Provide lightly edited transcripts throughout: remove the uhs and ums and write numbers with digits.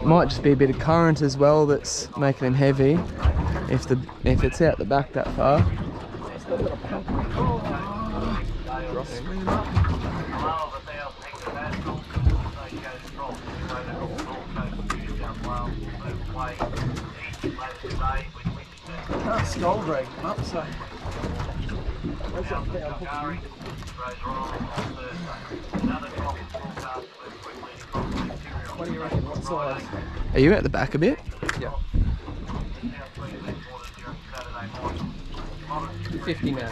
Might just be a bit of current as well that's making him heavy. If it's out the back that far. Can't skull drag him up, so. What do you reckon? What size? Are you at the back a bit? Yeah. 50 now.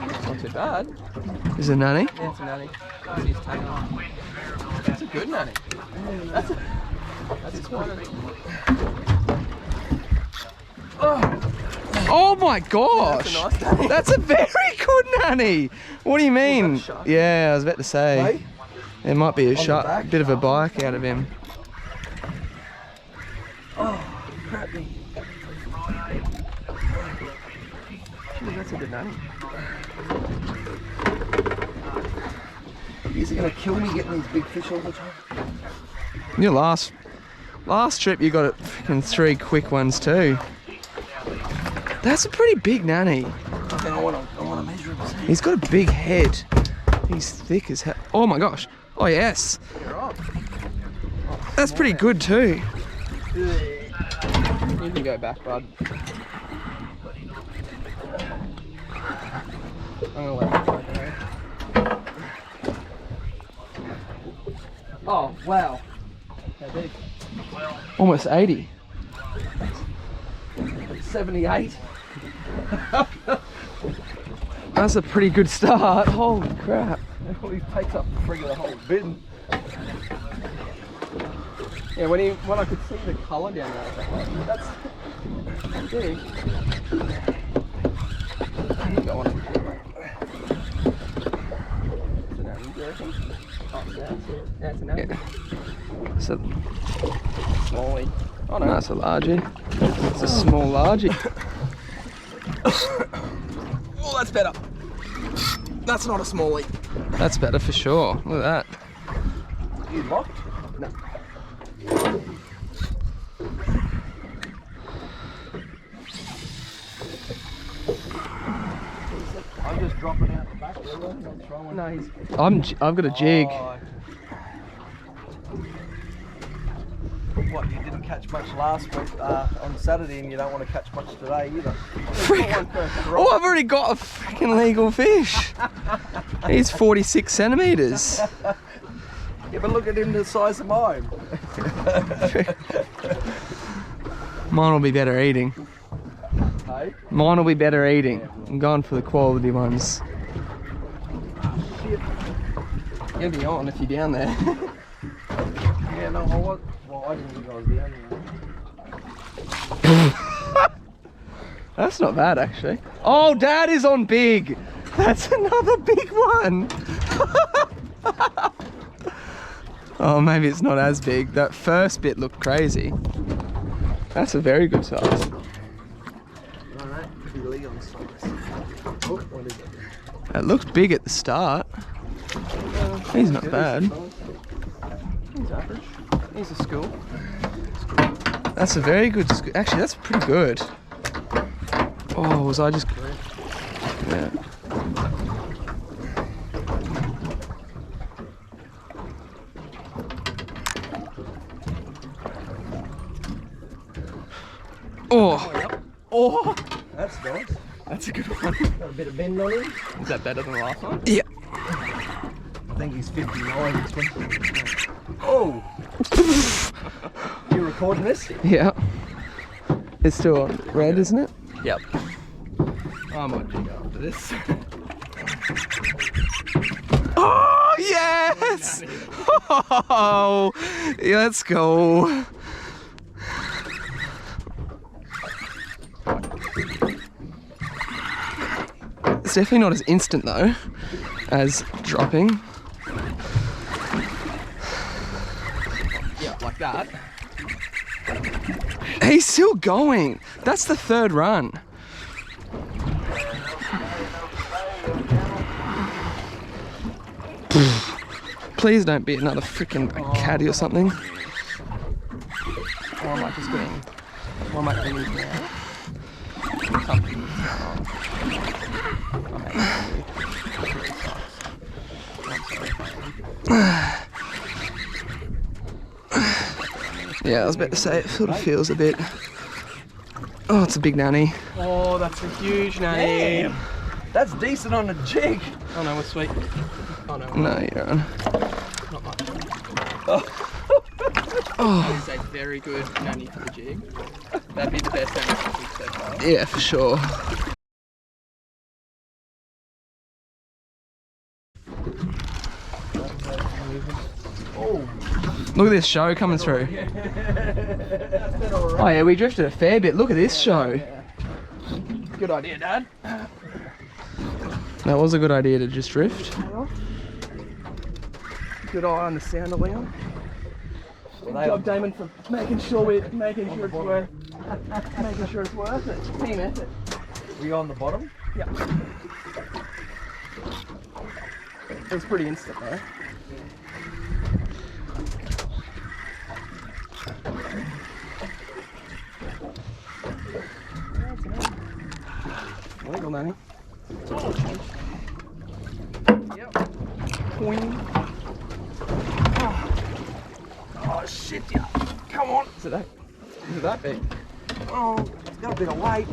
It's not too bad. Is it a nanny? Yeah, it's a nanny. That's his tail. That's a good nanny. That's quite a... Oh my gosh! Yeah, that's a nice nanny. That's a very good nanny! What do you mean? Yeah, I was about to say. Hey? There might be a back? bit of a bike out of him. Oh, crappy. That's a good nanny. Is he gonna kill me getting these big fish all the time? Your last trip you got freaking 3 quick ones too. That's a pretty big nanny. Okay, I wanna measure him. He's got a big head. He's thick as hell. Oh my gosh. Oh yes. You're right. That's pretty good too. You can go back, bud. I'm gonna let it go. Oh, wow. How big? Almost 80. 78. That's a pretty good start. Holy crap. He takes up the whole bin. Yeah, when I could see the colour down there, I was like, that's big. You got one. That's an Yeah. So, Smallie. Oh no. no, it's a largie. It's a small largie. Oh, that's better. That's not a smallie. That's better for sure. Look at that. You locked? No. I'm just dropping out the back there, not throwing. No, he's... I've got a jig. Oh. What, you didn't catch much last week on Saturday and you don't want to catch much today either? Oh, I've already got a freaking legal fish. He's 46 centimeters. Yeah, but look at him the size of mine. Mine will be better eating. Hey? Mine will be better eating. I'm going for the quality ones. Shit. You'll be on if you're down there. Yeah, no, I was. Well, I didn't think I was down there. That's not bad actually. Oh, Dad is on big. That's another big one. Oh, maybe it's not as big. That first bit looked crazy. That's a very good size. Alright, really on size. Oh, what is it? It looked big at the start. He's not bad. He's average. He's a school. That's a very good. Actually, that's pretty good. Oh, was I just? Yeah. Oh. Oh, that's nice. That's a good one. Got a bit of bend on him. Is that better than the last one? Yeah. I think he's 59. Oh! You recording this? Yeah. It's still on red, isn't it? Yep. I might jig after this. Oh, yes! Oh, yeah, let's go. It's definitely not as instant though as dropping. Yeah, like that. He's still going. That's the third run. Please don't be another freaking caddy or something. Or am I just getting... Or am I getting these now? Something. Yeah, I was about to say, it sort of feels a bit... Oh, it's a big nanny. Oh, that's a huge nanny. Damn. That's decent on a jig. Oh no, we're sweet. Oh no. No, you're on. Not much. Oh. That is a very good nanny for the jig. That'd be the best nanny for the jig so far. Yeah, for sure. Oh. Look at this show coming through. Oh yeah, we drifted a fair bit. Look at this show. Good idea, Dad. That was a good idea to just drift. Good eye on the sound of Leon. Good job, Damon, for making sure it's worth it. Team effort. Were you on the bottom? Yep. It was pretty instant though. Legal, Nanny. Yep. Queen. Oh shit, yeah. Come on. Is it that big? Oh, it's got a bit of weight.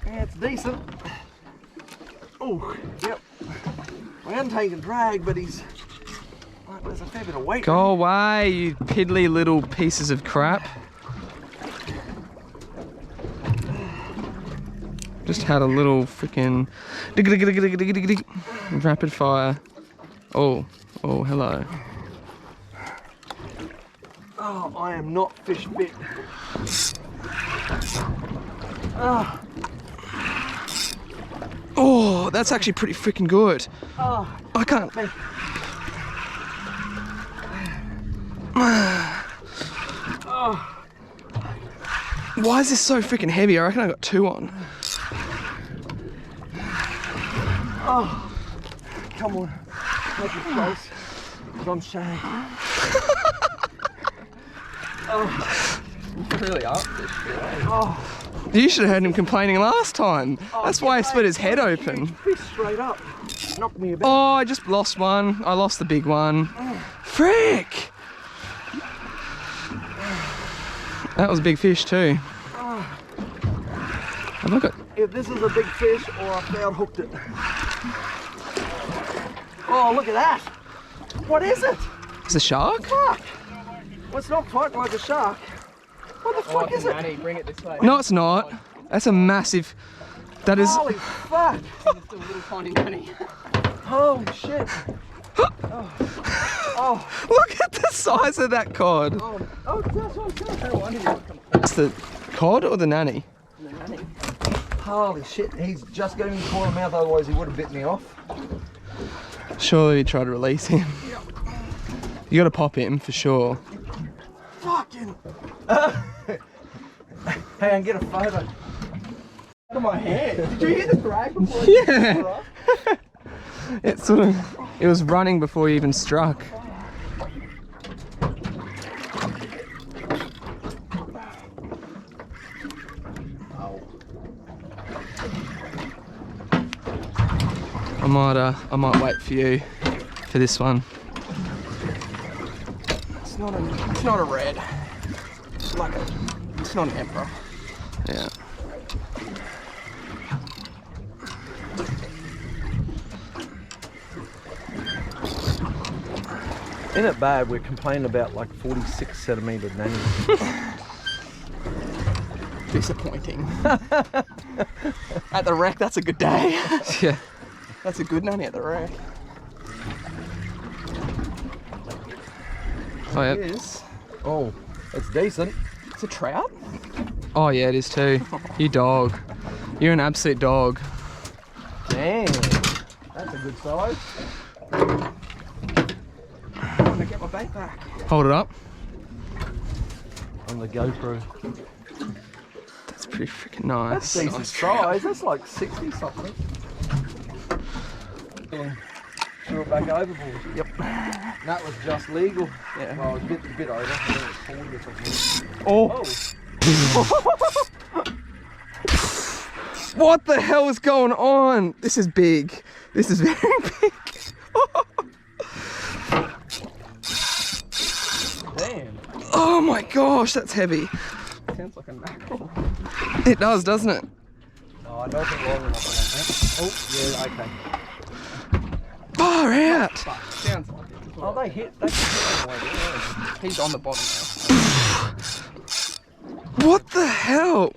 Yeah, it's decent. Oh, yep. I am taking drag, but he's... Like, there's a fair bit of weight. Go away, you piddly little pieces of crap. Just had a little freaking rapid fire. Oh, hello. Oh, I am not fish bit. Oh, that's actually pretty freaking good. Oh, I can't. Why is this so freaking heavy? I reckon I got 2 on. oh. Come on. Make it close. I'm shagged. Oh, you really are fish. Oh. You should have heard him complaining last time. That's why I split his head open. Fish straight up. Knocked me about. Oh, I just lost one. I lost the big one. Frick! That was a big fish too. Have I got... If this is a big fish or I failed hooked it. Oh, look at that. What is it? It's a shark? Fuck. Well, it's not fighting like a shark. What the fuck is it? Nanny, bring it this way. No, it's not. That's a massive... That is... Holy fuck. It's a little tiny nanny. Holy shit. Oh. Look at the size of that cod. Oh, that's what I'm saying. No wonder you would come It's the cod or the nanny? from the nanny. Holy shit. He's just getting his corner mouth, otherwise he would have bit me off. Surely you try to release him. You gotta pop him for sure. Fucking. Hey, and get a photo. Look at my hand. Did you hear the drag before? Yeah. It sort of... It was running before he even struck. I might wait for you for this one. It's not a red. It's like a... It's not an emperor. Yeah. Isn't it bad we're complaining about like 46 centimetre nannies? Disappointing. At the wreck, that's a good day. Yeah. That's a good nanny at the wreck. Oh, yeah. It is. Oh, it's decent. It's a trout. Oh yeah, it is too. You dog. You're an absolute dog. Damn. That's a good size. I want to get my bait back. Hold it up. On the GoPro. That's pretty freaking nice. That's decent size. That's like 60 something. tackle and threw it back overboard. Yep. That was just legal. Yeah. Well, it was a bit over. I think it was 40 or something. Oh. What the hell is going on? This is big. This is very big. Damn. Oh my gosh, that's heavy. Sounds like a mackerel. It does, doesn't it? No, I don't think long enough. Oh, yeah, okay. Far out. Sounds like it. Oh, they hit him away there. He's on the bottom now. What the hell?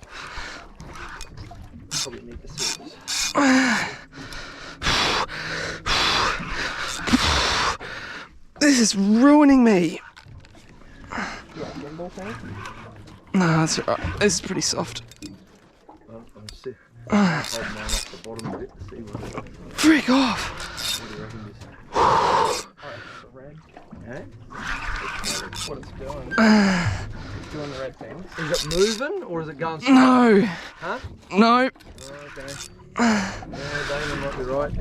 Probably need the scissors. This is ruining me. You want a gimbal thing? No, that's alright. This is pretty soft. Well, I'm sick. I'll hold mine off the bottom a bit to see what Frick off. do you reckon this? The red. Eh? What it's doing. It's doing the red thing. Is it moving or is it going straight? No. Huh? No. Oh, okay. Yeah, Damon might be right.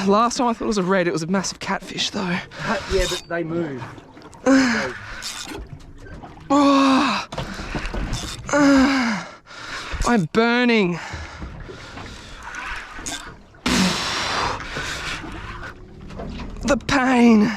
Last time I thought it was a red, it was a massive catfish though. Yeah, but they move. Oh. I'm burning. The pain.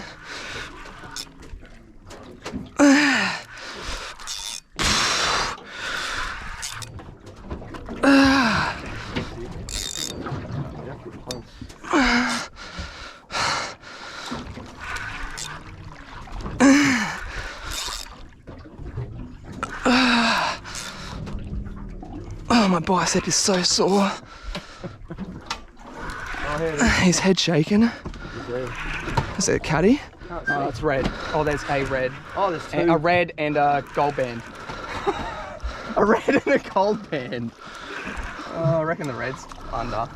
Oh, my bicep is so sore. His head shaking. Is it a caddy? Oh, it's red. Oh, there's a red. Oh, there's two. A red and a gold band. A red and a gold band. I reckon the red's under.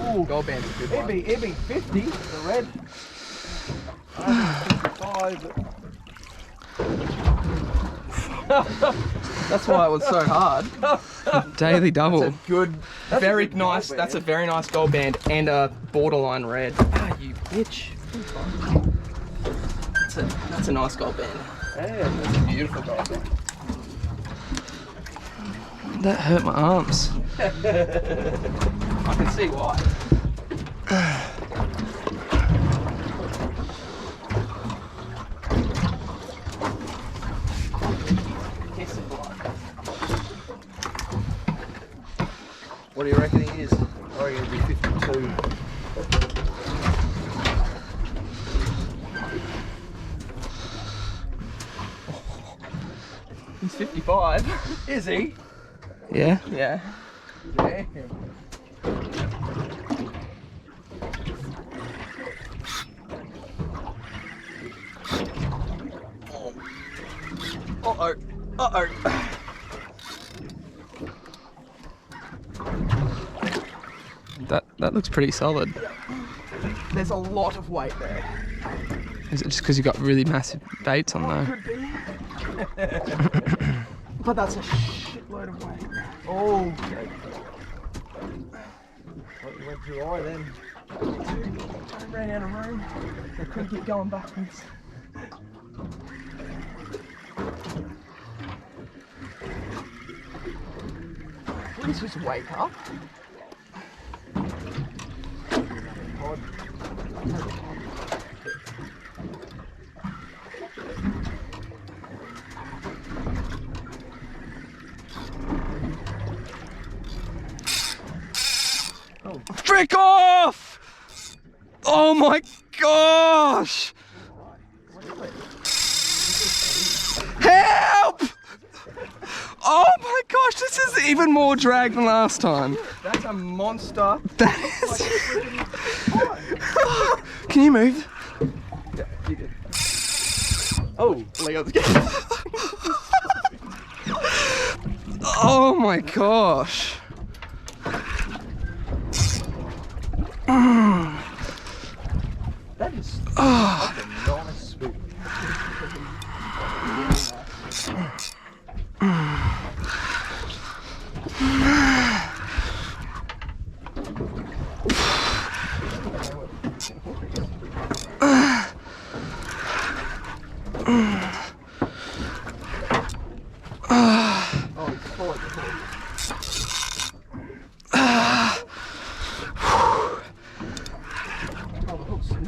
Ooh. Gold band's a good one. It'd be 50, the red. 55. That's why it was so hard. Daily double. That's a good, That's very a good nice. gold That's a band. very nice gold band and a borderline red. Ah, you bitch. That's a nice gold band. Yeah. That's a beautiful gold band. That hurt my arms. I can see why. Kiss of blood. What do you reckon he is? I reckon he'd be 52. He's 55. Is he? Yeah? Yeah. Damn. Uh-oh. Uh-oh. That looks pretty solid. There's a lot of weight there. Is it just because you got really massive baits on though? Could be. But that's a shitload of weight. Oh. Well, you went too high then. I ran out of room. I couldn't keep going backwards. Please just wake up. Frick off! Oh my gosh! Help! Oh my gosh, this is even more drag than last time. That's a monster. That is. Can you move? Yeah, you did. Oh, Leo's getting. Oh my gosh. That is Oh. a nice swoop.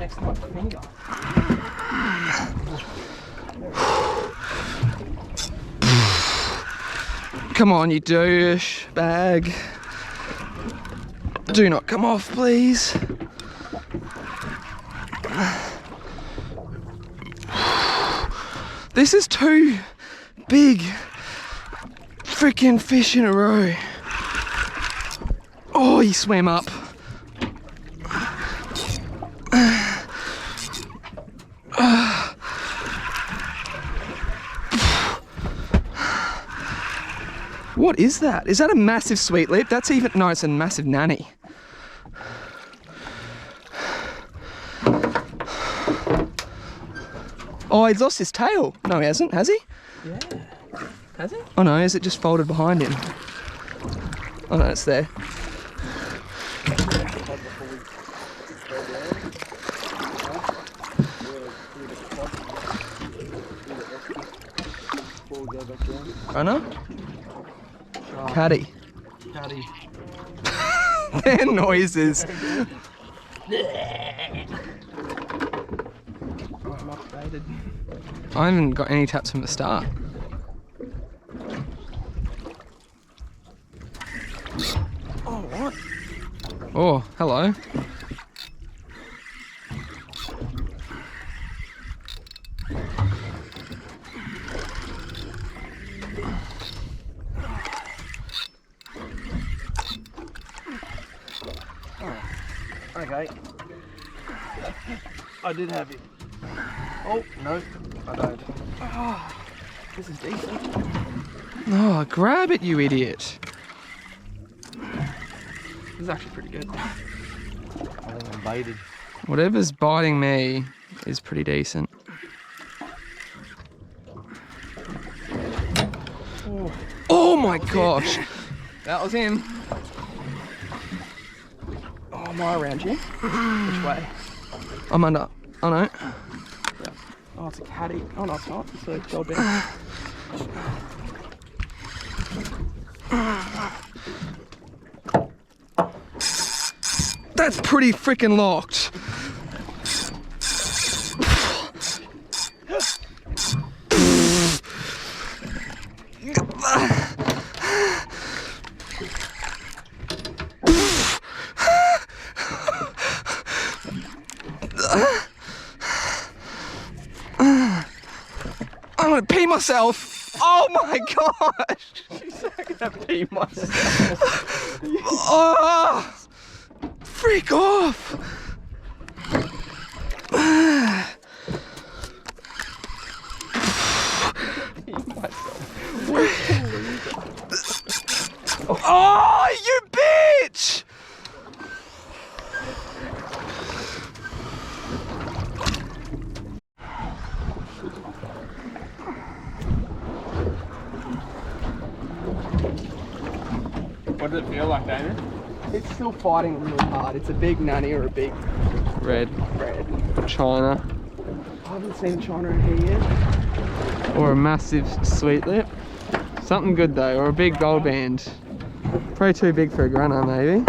next to my finger. Come on, you douche bag. Do not come off, please. This is 2 big freaking fish in a row. Oh, he swam up. What is that? Is that a massive sweet lip? That's even, no, it's a massive nanny. Oh, he's lost his tail. No, he hasn't, has he? Yeah. Has he? Oh no, is it just folded behind him? Oh no, it's there. Runner? Caddy. Caddy. Their noises. I haven't got any taps from the start. Oh, what? Oh, hello. Okay. I did have him. Oh, no, I don't. Oh, this is decent. Oh, grab it, you idiot. This is actually pretty good. I think I'm baited. Whatever's biting me is pretty decent. Oh, Oh my gosh. That was him. oh am I around you? Which way? I'm under. Oh no. Oh, it's a caddy. Oh no, it's not. It's a gold bear. That's pretty freaking locked. I'm gonna pee myself. Oh my gosh. I'm gonna pee myself. Oh, freak off. Oh, you bitch! What does it feel like, Damien? It's still fighting really hard. It's a big nanny or a big Red China I haven't seen China in here yet. or a massive sweet lip. Something good though, or a big gold band. Probably too big for a grunter, maybe.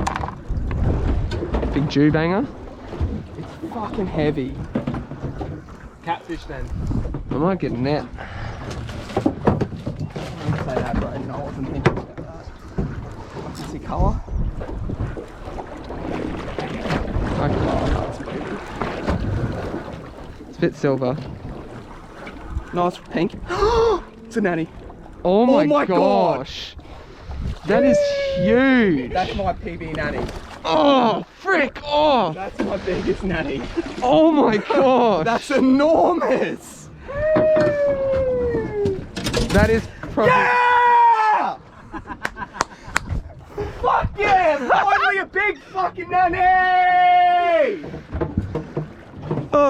Big Jew banger. It's fucking heavy. Catfish then. I might get a net. I didn't say that, Brayden. I wasn't thinking about that. I can see colour. It's a bit silver. No, it's pink. It's a nanny. Oh my, my God. gosh. That is huge. That's my PB nanny. Oh, frick off. That's my biggest nanny. Oh my gosh. That's enormous. That is probably... Yeah! Fuck yeah! Finally a big fucking nanny!